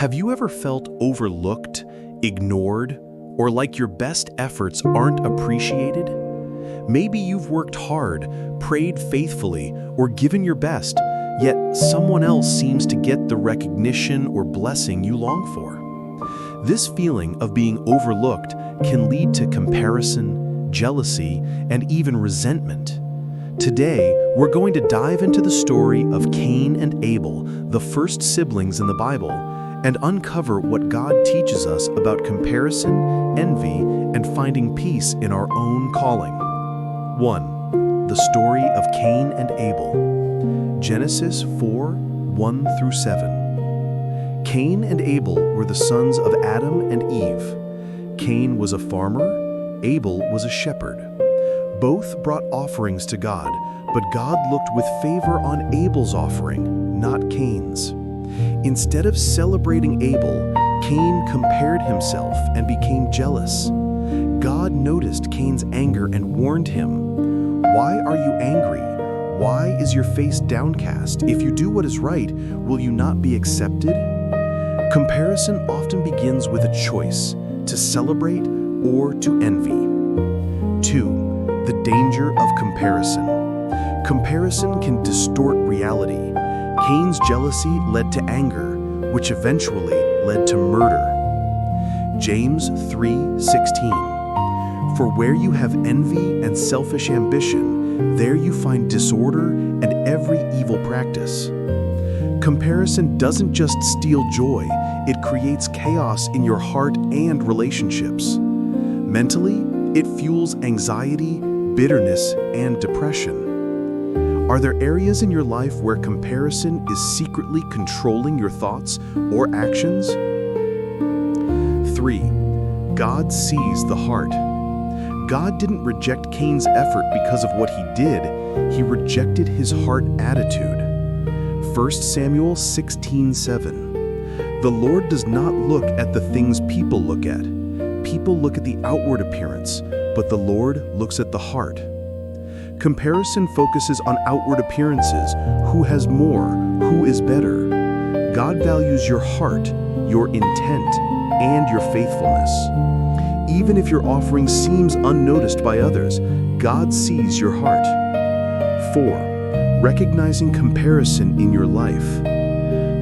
Have you ever felt overlooked, ignored, or like your best efforts aren't appreciated? Maybe you've worked hard, prayed faithfully, or given your best, yet someone else seems to get the recognition or blessing you long for. This feeling of being overlooked can lead to comparison, jealousy, and even resentment. Today, we're going to dive into the story of Cain and Abel, the first siblings in the Bible, and uncover what God teaches us about comparison, envy, and finding peace in our own calling. 1. The story of Cain and Abel. Genesis 4, 1 through 7. Cain and Abel were the sons of Adam and Eve. Cain was a farmer, Abel was a shepherd. Both brought offerings to God, but God looked with favor on Abel's offering, not Cain's. Instead of celebrating Abel, Cain compared himself and became jealous. God noticed Cain's anger and warned him, "Why are you angry? Why is your face downcast? If you do what is right, will you not be accepted?" Comparison often begins with a choice, to celebrate or to envy. 2. The danger of comparison. Comparison can distort reality. Cain's jealousy led to anger, which eventually led to murder. James 3:16. For where you have envy and selfish ambition, there you find disorder and every evil practice. Comparison doesn't just steal joy, it creates chaos in your heart and relationships. Mentally, it fuels anxiety, bitterness, and depression. Are there areas in your life where comparison is secretly controlling your thoughts or actions? 3. God sees the heart. God didn't reject Cain's effort because of what he did. He rejected his heart attitude. 1 Samuel 16:7. The Lord does not look at the things people look at. People look at the outward appearance, but the Lord looks at the heart. Comparison focuses on outward appearances, who has more, who is better. God values your heart, your intent, and your faithfulness. Even if your offering seems unnoticed by others, God sees your heart. 4. Recognizing comparison in your life.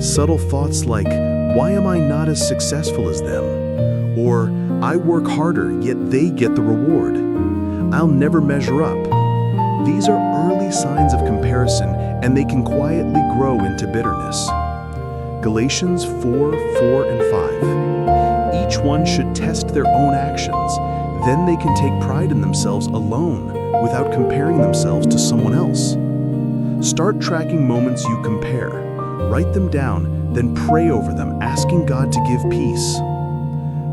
Subtle thoughts like, "Why am I not as successful as them?" Or, "I work harder, yet they get the reward. I'll never measure up." These are early signs of comparison, and they can quietly grow into bitterness. Galatians 4:4 and 5. Each one should test their own actions. Then they can take pride in themselves alone, without comparing themselves to someone else. Start tracking moments you compare. Write them down, then pray over them, asking God to give peace.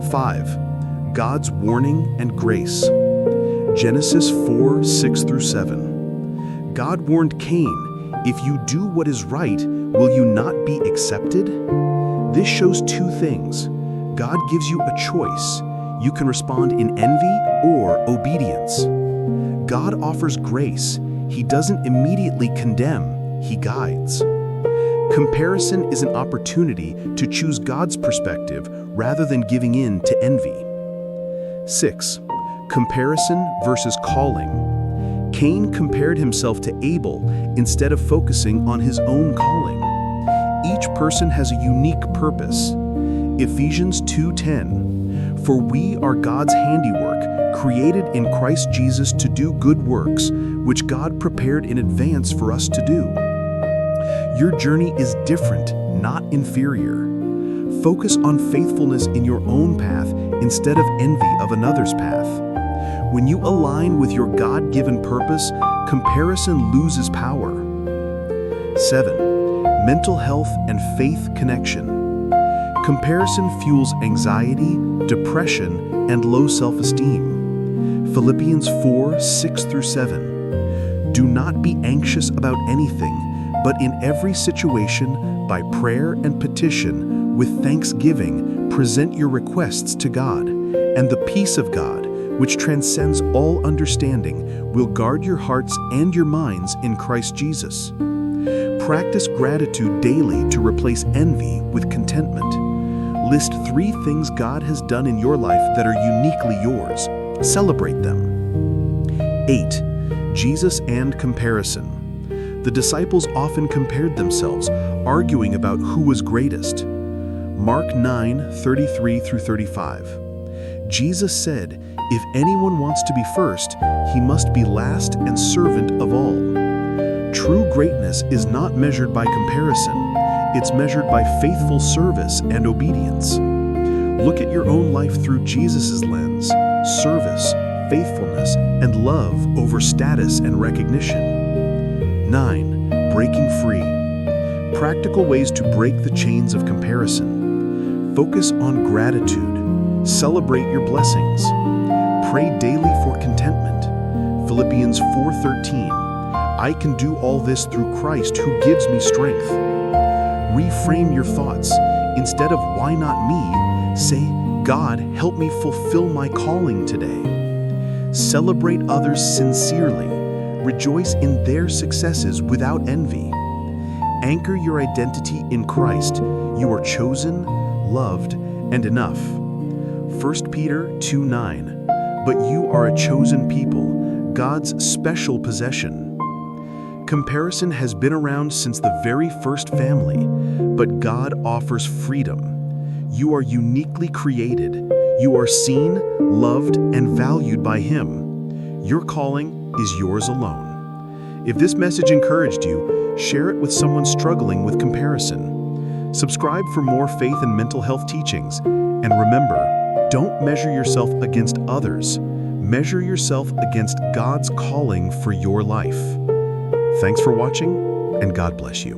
5. God's warning and grace. Genesis 4:6 through 7. God warned Cain, "If you do what is right, will you not be accepted?" This shows two things. God gives you a choice. You can respond in envy or obedience. God offers grace. He doesn't immediately condemn, he guides. Comparison is an opportunity to choose God's perspective rather than giving in to envy. 6. Comparison versus calling. Cain compared himself to Abel instead of focusing on his own calling. Each person has a unique purpose. Ephesians 2:10. For we are God's handiwork, created in Christ Jesus to do good works, which God prepared in advance for us to do. Your journey is different, not inferior. Focus on faithfulness in your own path instead of envy of another's path. When you align with your God-given purpose, comparison loses power. 7. Mental health and faith connection. Comparison fuels anxiety, depression, and low self-esteem. Philippians 4:6 through 7. Do not be anxious about anything, but in every situation, by prayer and petition, with thanksgiving, present your requests to God, and the peace of God, which transcends all understanding, will guard your hearts and your minds in Christ Jesus. Practice gratitude daily to replace envy with contentment. List 3 things God has done in your life that are uniquely yours. Celebrate them. 8. Jesus and comparison. The disciples often compared themselves, arguing about who was greatest. Mark 9:33-35. Jesus said, "If anyone wants to be first, he must be last and servant of all." True greatness is not measured by comparison. It's measured by faithful service and obedience. Look at your own life through Jesus' lens: service, faithfulness, and love over status and recognition. 9. Breaking free. Practical ways to break the chains of comparison. Focus on gratitude. Celebrate your blessings. Pray daily for contentment. Philippians 4:13. I can do all this through Christ who gives me strength. Reframe your thoughts. Instead of "why not me?" say, "God, help me fulfill my calling today." Celebrate others sincerely. Rejoice in their successes without envy. Anchor your identity in Christ. You are chosen, loved, and enough. 1 Peter 2:9. But you are a chosen people, God's special possession. Comparison has been around since the very first family, but God offers freedom. You are uniquely created. You are seen, loved, and valued by Him. Your calling is yours alone. If this message encouraged you, share it with someone struggling with comparison. Subscribe for more faith and mental health teachings. And remember, don't measure yourself against others. Measure yourself against God's calling for your life. Thanks for watching, and God bless you.